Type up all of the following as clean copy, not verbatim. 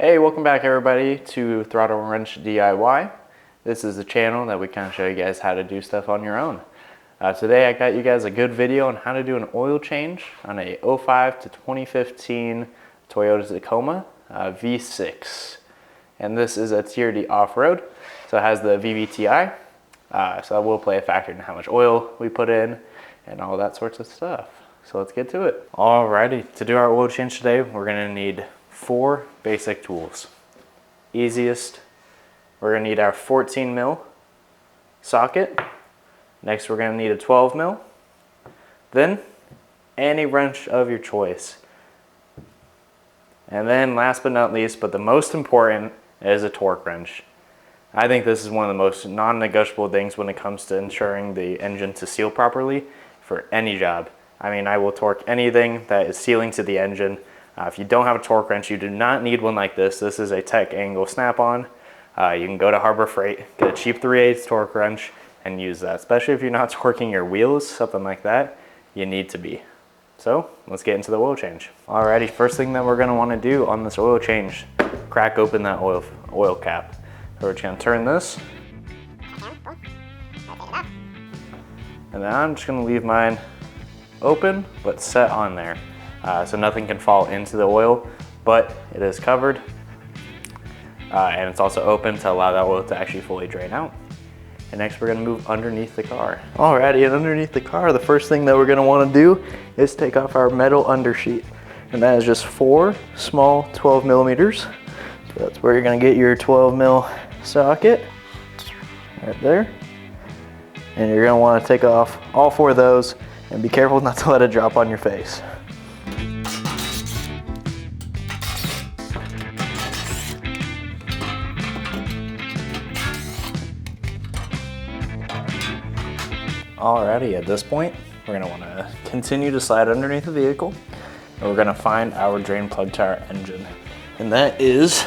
Hey, welcome back everybody to Throttle Wrench DIY. This is the channel that we kind of show you guys how to do stuff on your own. Today I got you guys a good video on how to do an oil change on a 05 to 2015 Toyota Tacoma V6. And this is a Tier D off-road, so it has the VVTi. So that will play a factor in how much oil we put in and all that sorts of stuff. So let's get to it. Alrighty, to do our oil change today, we're gonna need 4 basic tools. Easiest, we're gonna need our 14 mil socket. Next, we're gonna need a 12 mil. Then, any wrench of your choice. And then last but not least, but the most important, is a torque wrench. I think this is one of the most non-negotiable things when it comes to ensuring the engine to seal properly for any job. I mean, I will torque anything that is sealing to the engine. If you don't have a torque wrench, you do not need one like this. This is a Tech Angle Snap-on. You can go to Harbor Freight, get a cheap 3/8 torque wrench, and use that. Especially if you're not torquing your wheels, something like that, you need to be. So let's get into the oil change. Alrighty, first thing that we're gonna wanna do on this oil change, crack open that oil cap. So we're just gonna turn this. And then I'm just gonna leave mine open, but set on there. So nothing can fall into the oil, but it is covered. And it's also open to allow that oil to actually fully drain out. And next we're gonna move underneath the car. Alrighty, and underneath the car, the first thing that we're gonna wanna do is take off our metal undersheet. And that is just 4 small 12 millimeters. So that's where you're gonna get your 12 mil socket, right there. And you're gonna wanna take off all 4 of those and be careful not to let it drop on your face. Alrighty, at this point, we're gonna wanna continue to slide underneath the vehicle, and we're gonna find our drain plug to our engine. And that is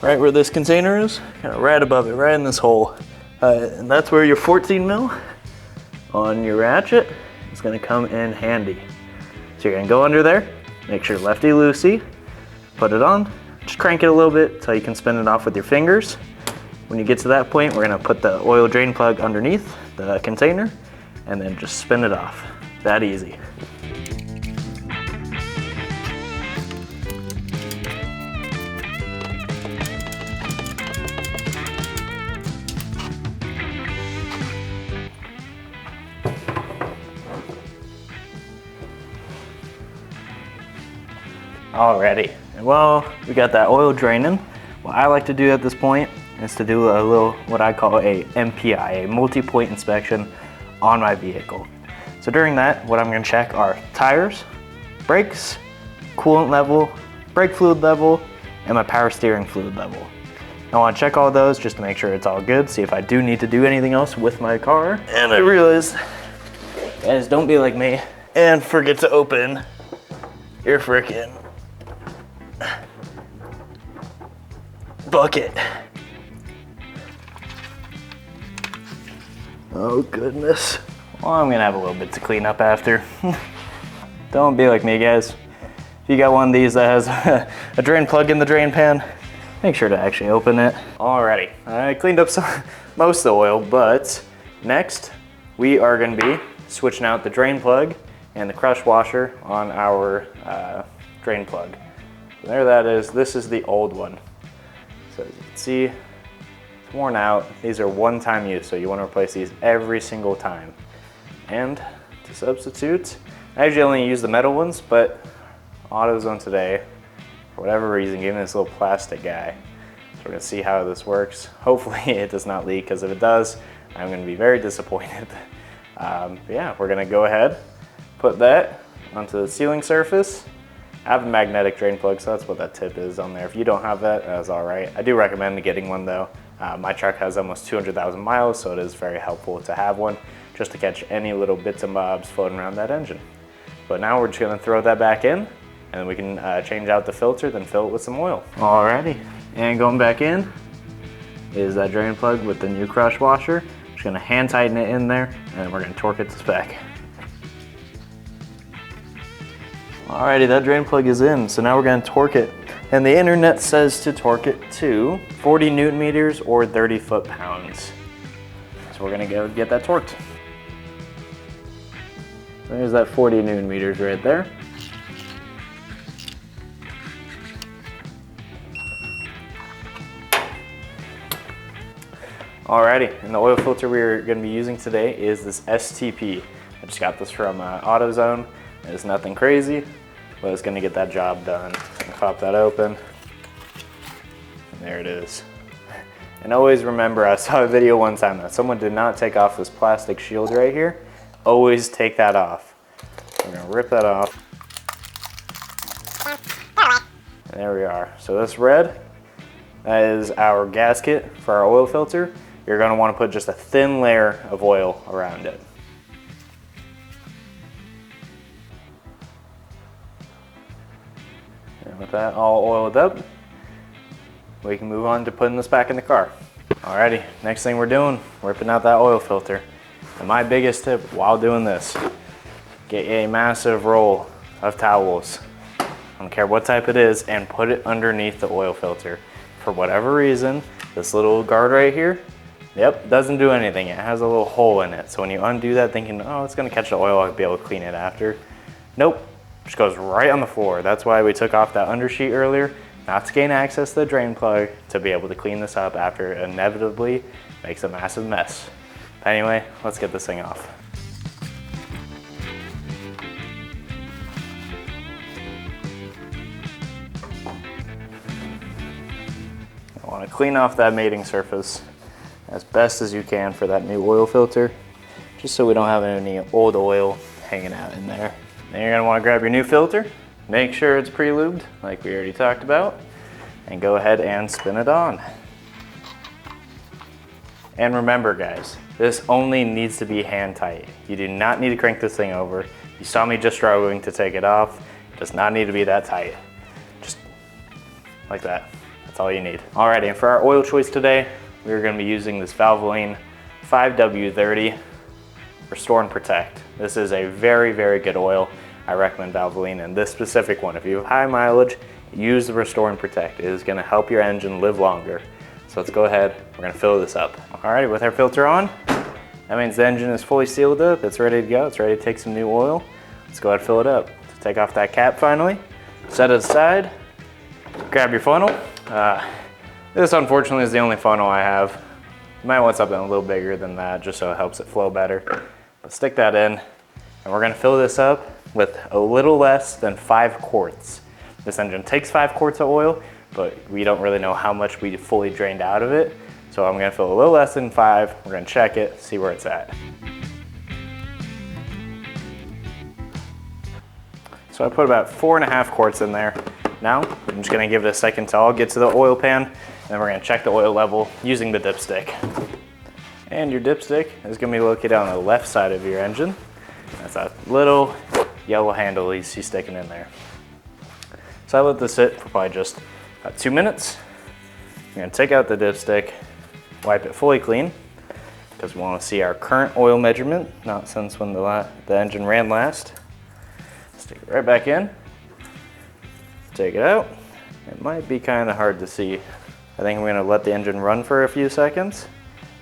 right where this container is, kind of right above it, right in this hole. And that's where your 14 mil on your ratchet is gonna come in handy. So you're gonna go under there, make sure lefty-loosey, put it on, just crank it a little bit until you can spin it off with your fingers. When you get to that point, we're gonna put the oil drain plug underneath the container and then just spin it off. That easy. Alrighty, and well, we got that oil draining. What I like to do at this point is to do a little, what I call a MPI, a multi-point inspection on my vehicle. So during that, what I'm gonna check are tires, brakes, coolant level, brake fluid level, and my power steering fluid level. I wanna check all those just to make sure it's all good, see if I do need to do anything else with my car. And I realized, guys, don't be like me and forget to open your frickin' bucket. Oh goodness. Well, I'm gonna have a little bit to clean up after. Don't be like me, guys. If you got one of these that has a drain plug in the drain pan, make sure to actually open it. Alrighty, I cleaned up most of the oil, but next we are gonna be switching out the drain plug and the crush washer on our drain plug. So there that is. This is the old one. So as you can see, it's worn out. These are one-time use, so you want to replace these every single time. And to substitute, I usually only use the metal ones, but AutoZone today, for whatever reason, gave me this little plastic guy. So we're gonna see how this works. Hopefully it does not leak, because if it does, I'm gonna be very disappointed. But yeah, we're gonna go ahead, put that onto the sealing surface. I have a magnetic drain plug, so that's what that tip is on there. If you don't have that, that's all right. I do recommend getting one though. My truck has almost 200,000 miles, so it is very helpful to have one just to catch any little bits and bobs floating around that engine. But now we're just gonna throw that back in, and then we can change out the filter, then fill it with some oil. Alrighty, and going back in is that drain plug with the new crush washer. Just gonna hand tighten it in there, and then we're gonna torque it to spec. Alrighty, that drain plug is in, so now we're gonna torque it And the internet says to torque it to 40 Newton meters or 30 foot-pounds. So we're gonna go get that torqued. There's that 40 Newton meters right there. Alrighty, and the oil filter we're going to be using today is this STP. I just got this from AutoZone. It's nothing crazy, but it's going to get that job done. Pop that open. And there it is. And always remember, I saw a video one time that someone did not take off this plastic shield right here. Always take that off. We're going to rip that off. And there we are. So this red, that is our gasket for our oil filter. You're going to want to put just a thin layer of oil around it. And with that all oiled up, we can move on to putting this back in the car. Alrighty, next thing we're doing, ripping out that oil filter. And my biggest tip while doing this, get a massive roll of towels. I don't care what type it is, and put it underneath the oil filter. For whatever reason, this little guard right here, yep, doesn't do anything. It has a little hole in it. So when you undo that thinking, oh, it's gonna catch the oil, I'll be able to clean it after. Nope, just goes right on the floor. That's why we took off that undersheet earlier, not to gain access to the drain plug, to be able to clean this up after it inevitably makes a massive mess. But anyway, let's get this thing off. I want to clean off that mating surface as best as you can for that new oil filter, just so we don't have any old oil hanging out in there. Then you're going to want to grab your new filter, make sure it's pre-lubed like we already talked about, and go ahead and spin it on. And remember guys, this only needs to be hand tight. You do not need to crank this thing over. You saw me just struggling to take it off. It does not need to be that tight. Just like that. That's all you need. Alrighty, and for our oil choice today, we're going to be using this Valvoline 5W30 Restore and Protect. This is a very, very good oil. I recommend Valvoline and this specific one. If you have high mileage, use the Restore and Protect. It is going to help your engine live longer. So let's go ahead, we're going to fill this up. Alrighty, with our filter on, that means the engine is fully sealed up, it's ready to go, it's ready to take some new oil. Let's go ahead and fill it up. So take off that cap finally, set it aside, grab your funnel. This unfortunately is the only funnel I have. You might want something a little bigger than that just so it helps it flow better. But stick that in, and we're gonna fill this up with a little less than 5 quarts. This engine takes 5 quarts of oil, but we don't really know how much we fully drained out of it. So I'm gonna fill a little less than 5, we're gonna check it, see where it's at. So I put about 4.5 quarts in there. Now, I'm just gonna give it a second to all get to the oil pan, and then we're gonna check the oil level using the dipstick. And your dipstick is gonna be located on the left side of your engine. That's that little yellow handle you see sticking in there. So I let this sit for probably just about 2 minutes. I'm gonna take out the dipstick, wipe it fully clean, because we wanna see our current oil measurement, not since when the engine ran last. Stick it right back in. Take it out. It might be kind of hard to see. I think I'm going to let the engine run for a few seconds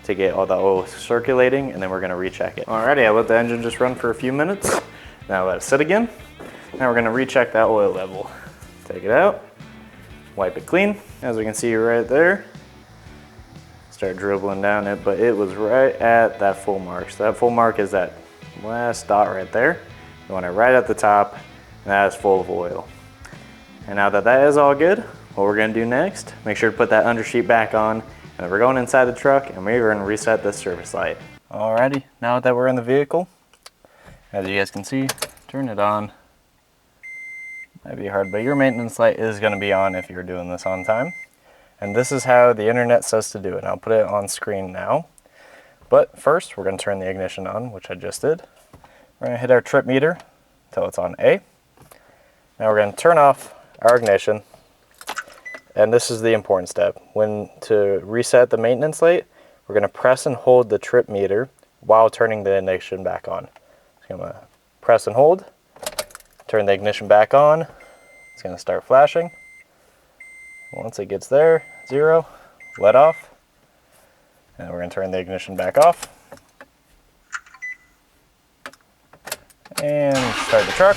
to get all the oil circulating, and then we're going to recheck it. Alrighty, I let the engine just run for a few minutes. Now let it sit again. Now we're going to recheck that oil level. Take it out, wipe it clean. As we can see right there, start dribbling down it, but it was right at that full mark. So that full mark is that last dot right there. You want it right at the top, and that is full of oil. And now that that is all good, what we're gonna do next, make sure to put that undersheet back on, and we're going inside the truck, and we're gonna reset this service light. Alrighty, now that we're in the vehicle, as you guys can see, turn it on. Might be hard, but your maintenance light is gonna be on if you're doing this on time. And this is how the internet says to do it. I'll put it on screen now. But first, we're gonna turn the ignition on, which I just did. We're gonna hit our trip meter until it's on A. Now we're gonna turn off our ignition, and this is the important step. When to reset the maintenance light, we're gonna press and hold the trip meter while turning the ignition back on. So I'm gonna press and hold, turn the ignition back on, it's gonna start flashing, Once it gets there, 0, let off. And we're gonna turn the ignition back off. And start the truck.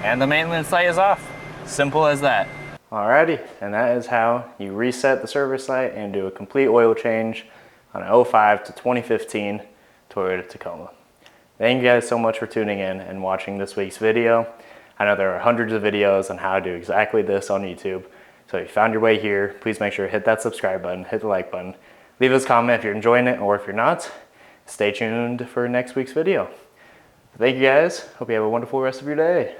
And the maintenance light is off. Simple as that. Alrighty, and that is how you reset the service light and do a complete oil change on an 05 to 2015 Toyota Tacoma. Thank you guys so much for tuning in and watching this week's video. I know there are hundreds of videos on how to do exactly this on YouTube. So if you found your way here, please make sure to hit that subscribe button, hit the like button, leave us a comment if you're enjoying it, or if you're not, stay tuned for next week's video. Thank you guys. Hope you have a wonderful rest of your day.